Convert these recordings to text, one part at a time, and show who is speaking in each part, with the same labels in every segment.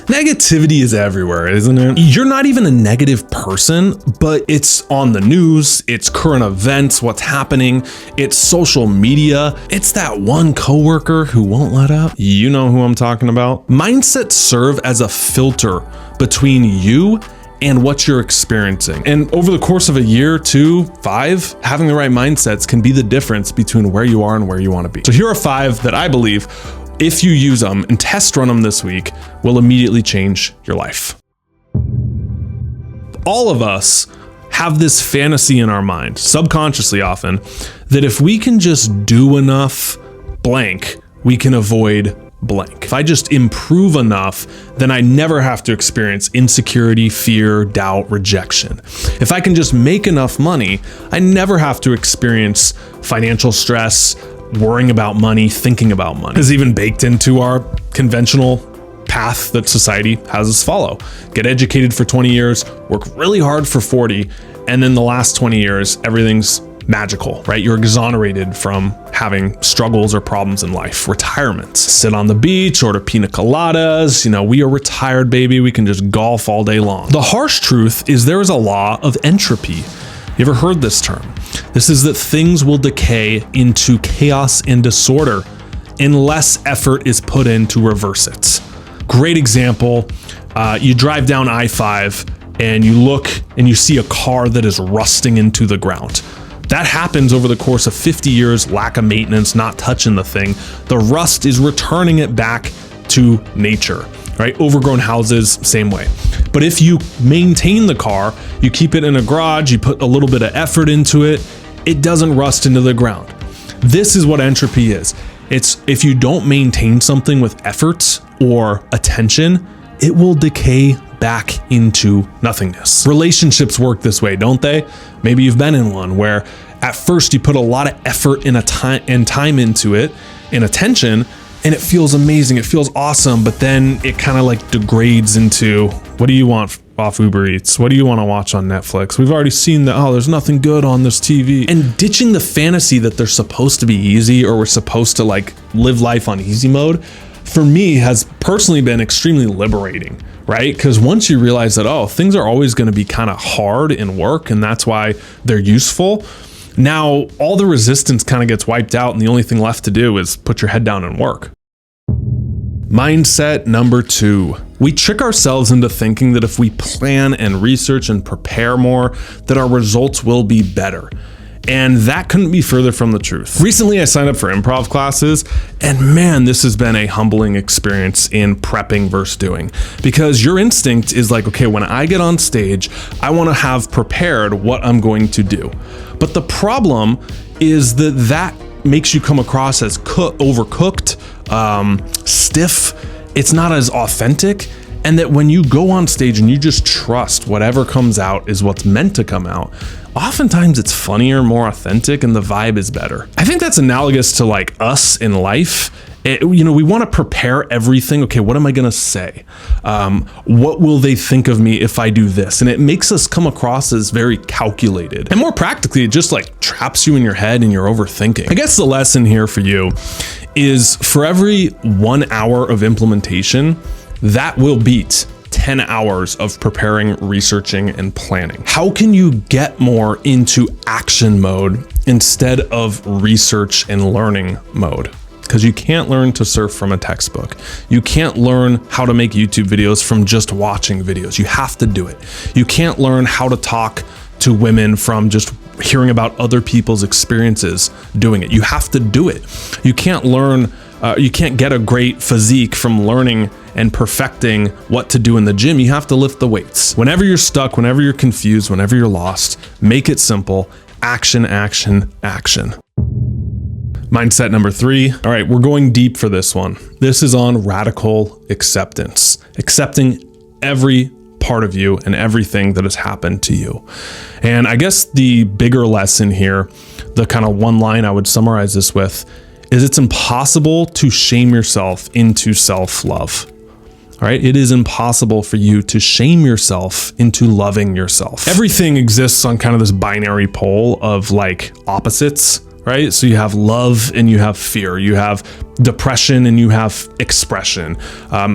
Speaker 1: Negativity is everywhere, isn't it? You're not even a negative person, but it's on the news, it's current events, what's happening, it's social media, it's that one coworker who won't let up. You know who I'm talking about. Mindsets serve as a filter between you and what you're experiencing. And over the course of a year, 2, 5, having the right mindsets can be the difference between where you are and where you want to be. So here are 5 that I believe, if you use them and test run them this week, will immediately change your life. All of us have this fantasy in our mind, subconsciously often, that if we can just do enough blank, we can avoid blank. If I just improve enough, then I never have to experience insecurity, fear, doubt, rejection. If I can just make enough money, I never have to experience financial stress, worrying about money, thinking about money. It's even baked into our conventional path that society has us follow. Get educated for 20 years, work really hard for 40, and then the last 20 years, everything's magical, right? You're exonerated from having struggles or problems in life. Retirement. Sit on the beach, order pina coladas. We are retired, baby. We can just golf all day long. The harsh truth is there is a law of entropy. You ever heard this term? This is that things will decay into chaos and disorder unless effort is put in to reverse it. Great example. You drive down I-5 and you look and you see a car that is rusting into the ground. That happens over the course of 50 years, lack of maintenance, not touching the thing. The rust is returning it back to nature, right? Overgrown houses, same way. But if you maintain the car, you keep it in a garage, you put a little bit of effort into it, it doesn't rust into the ground. This is what entropy is. It's if you don't maintain something with effort or attention, it will decay back into nothingness. Relationships work this way, don't they? Maybe you've been in one where at first you put a lot of effort and time into it and attention, and it feels amazing, it feels awesome, but then it kind of like degrades into, what do you want off Uber Eats? What do you want to watch on Netflix? We've already seen that, there's nothing good on this TV. And ditching the fantasy that they're supposed to be easy or we're supposed to like live life on easy mode, for me has personally been extremely liberating, right? Because once you realize that, things are always going to be kind of hard in work and that's why they're useful. Now all the resistance kind of gets wiped out and the only thing left to do is put your head down and work. Mindset number 2. We trick ourselves into thinking that if we plan and research and prepare more, that our results will be better. And that couldn't be further from the truth. Recently, I signed up for improv classes, and man, this has been a humbling experience in prepping versus doing. Because your instinct is like, okay, when I get on stage, I want to have prepared what I'm going to do. But the problem is that makes you come across as overcooked, stiff. It's not as authentic. And that when you go on stage and you just trust whatever comes out is what's meant to come out, oftentimes it's funnier, more authentic, and the vibe is better. I think that's analogous to like us in life. We want to prepare everything. Okay, what am I going to say? What will they think of me if I do this? And it makes us come across as very calculated. And more practically, it just like traps you in your head and you're overthinking. I guess the lesson here for you is for every 1 hour of implementation, that will beat 10 hours of preparing, researching, and planning. How can you get more into action mode instead of research and learning mode? Because you can't learn to surf from a textbook. You can't learn how to make YouTube videos from just watching videos. You have to do it. You can't learn how to talk to women from just hearing about other people's experiences doing it. You have to do it. You can't get a great physique from learning and perfecting what to do in the gym. You have to lift the weights. Whenever you're stuck, whenever you're confused, whenever you're lost, make it simple. Action, action, action. Mindset number 3. All right, we're going deep for this one. This is on radical acceptance. Accepting every part of you and everything that has happened to you. And I guess the bigger lesson here, the kind of one line I would summarize this with, is it's impossible to shame yourself into self-love. All right, it is impossible for you to shame yourself into loving yourself. Everything exists on kind of this binary pole of like opposites, right? So you have love and you have fear. You have depression and you have expression.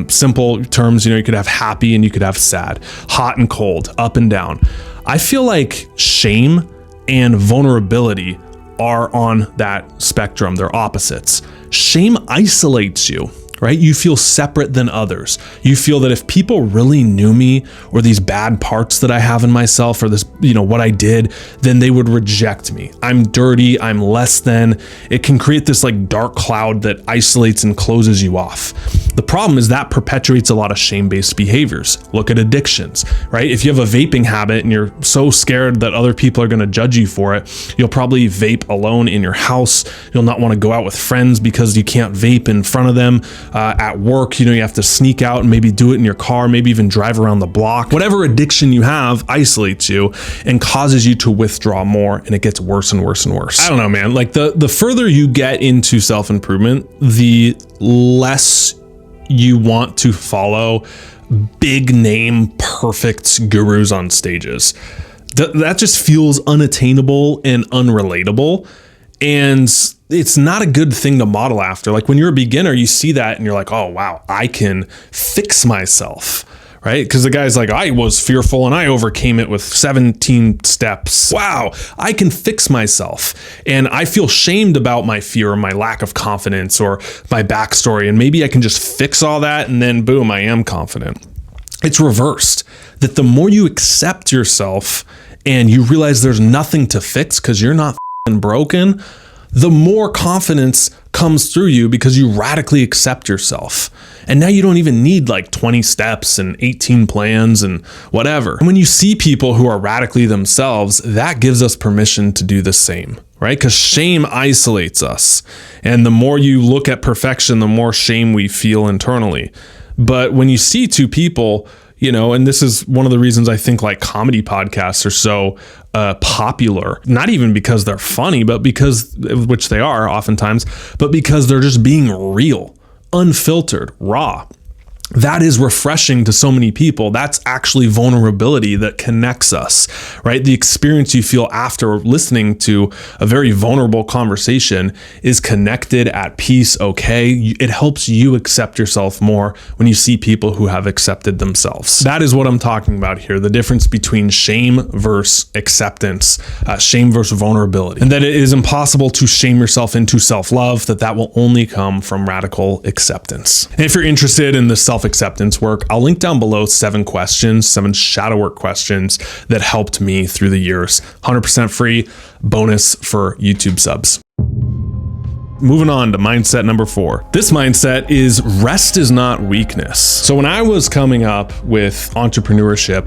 Speaker 1: Simple terms, you could have happy and you could have sad, hot and cold, up and down. I feel like shame and vulnerability are on that spectrum. They're opposites. Shame isolates you, right? You feel separate than others. You feel that if people really knew me or these bad parts that I have in myself or this, what I did, then they would reject me. I'm dirty. I'm less than. It can create this like dark cloud that isolates and closes you off. The problem is that perpetuates a lot of shame-based behaviors. Look at addictions, right? If you have a vaping habit and you're so scared that other people are going to judge you for it, you'll probably vape alone in your house. You'll not want to go out with friends because you can't vape in front of them. At work, you have to sneak out and maybe do it in your car, maybe even drive around the block. Whatever addiction you have isolates you and causes you to withdraw more, and it gets worse and worse and worse. I don't know, man. Like the further you get into self-improvement, the less you want to follow big name, perfect gurus on stages. That just feels unattainable and unrelatable. And it's not a good thing to model after. Like when you're a beginner, you see that and you're like, oh, wow, I can fix myself, right? Because the guy's like, I was fearful and I overcame it with 17 steps. Wow, I can fix myself. And I feel shamed about my fear or my lack of confidence or my backstory. And maybe I can just fix all that and then boom, I am confident. It's reversed. That the more you accept yourself and you realize there's nothing to fix because you're not broken, the more confidence comes through you because you radically accept yourself. And now you don't even need like 20 steps and 18 plans and whatever. And when you see people who are radically themselves, that gives us permission to do the same, right? Because shame isolates us. And the more you look at perfection, the more shame we feel internally. But when you see two people, and this is one of the reasons I think like comedy podcasts are so popular, not even because they're funny, but which they are oftentimes, but because they're just being real, unfiltered, raw. That is refreshing to so many people. That's actually vulnerability that connects us, right? The experience you feel after listening to a very vulnerable conversation is connected, at peace, okay? It helps you accept yourself more when you see people who have accepted themselves. That is what I'm talking about here, the difference between shame versus acceptance, shame versus vulnerability, and that it is impossible to shame yourself into self-love, that will only come from radical acceptance. And if you're interested in the self-acceptance work, I'll link down below 7 shadow work questions that helped me through the years. 100% free, bonus for YouTube subs. Moving on to mindset number 4. This mindset is rest is not weakness. So when I was coming up with entrepreneurship,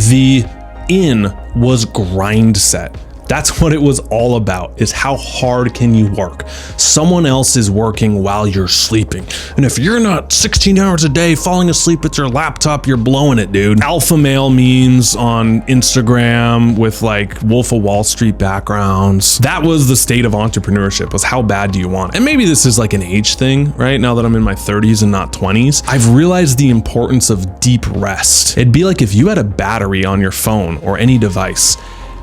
Speaker 1: the in was grind set. That's what it was all about, is how hard can you work? Someone else is working while you're sleeping. And if you're not 16 hours a day falling asleep at your laptop, you're blowing it, dude. Alpha male memes on Instagram with like Wolf of Wall Street backgrounds. That was the state of entrepreneurship, was how bad do you want it? And maybe this is like an age thing, right? Now that I'm in my 30s and not 20s, I've realized the importance of deep rest. It'd be like if you had a battery on your phone or any device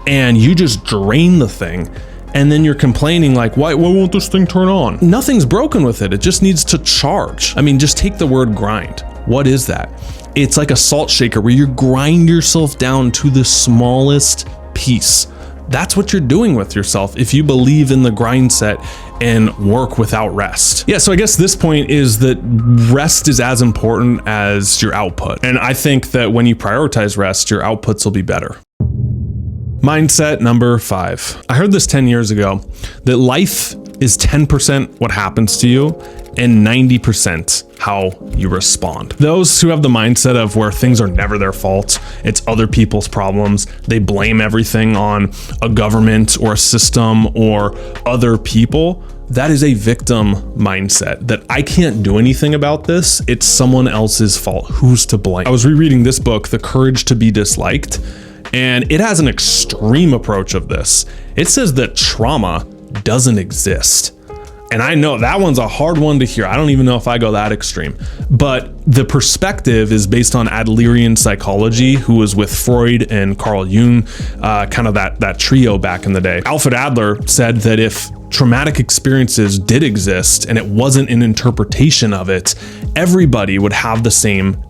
Speaker 1: and you just drain the thing and then you're complaining like, why won't this thing turn on? Nothing's broken with it. It just needs to charge. I mean, just take the word grind. What is that? It's like a salt shaker where you grind yourself down to the smallest piece. That's what you're doing with yourself if you believe in the grind set and work without rest. Yeah, so I guess this point is that rest is as important as your output. And I think that when you prioritize rest, your outputs will be better. Mindset number 5. I heard this 10 years ago, that life is 10% what happens to you and 90% how you respond. Those who have the mindset of where things are never their fault, it's other people's problems, they blame everything on a government or a system or other people, that is a victim mindset, that I can't do anything about this, it's someone else's fault, who's to blame? I was rereading this book, The Courage to be Disliked, and it has an extreme approach of this. It says that trauma doesn't exist. And I know that one's a hard one to hear. I don't even know if I go that extreme. But the perspective is based on Adlerian psychology, who was with Freud and Carl Jung, kind of that trio back in the day. Alfred Adler said that if traumatic experiences did exist and it wasn't an interpretation of it, everybody would have the same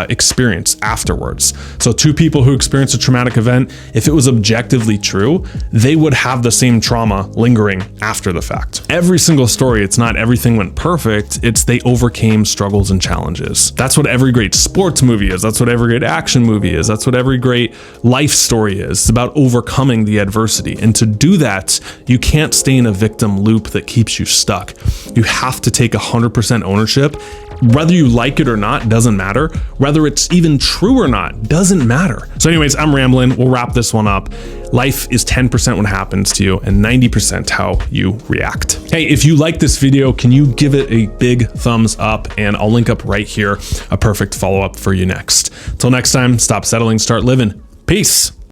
Speaker 1: experience afterwards. So two people who experience a traumatic event, if it was objectively true, they would have the same trauma lingering after the fact. Every single story, it's not everything went perfect, it's they overcame struggles and challenges. That's what every great sports movie is. That's what every great action movie is. That's what every great life story is. It's about overcoming the adversity. And to do that, you can't stay in a victim loop that keeps you stuck. You have to take 100% ownership. Whether you like it or not, doesn't matter. Whether it's even true or not, doesn't matter. So anyways, I'm rambling. We'll wrap this one up. Life is 10% what happens to you and 90% how you react. Hey, if you like this video, can you give it a big thumbs up? And I'll link up right here a perfect follow-up for you next. Till next time, stop settling, start living. Peace.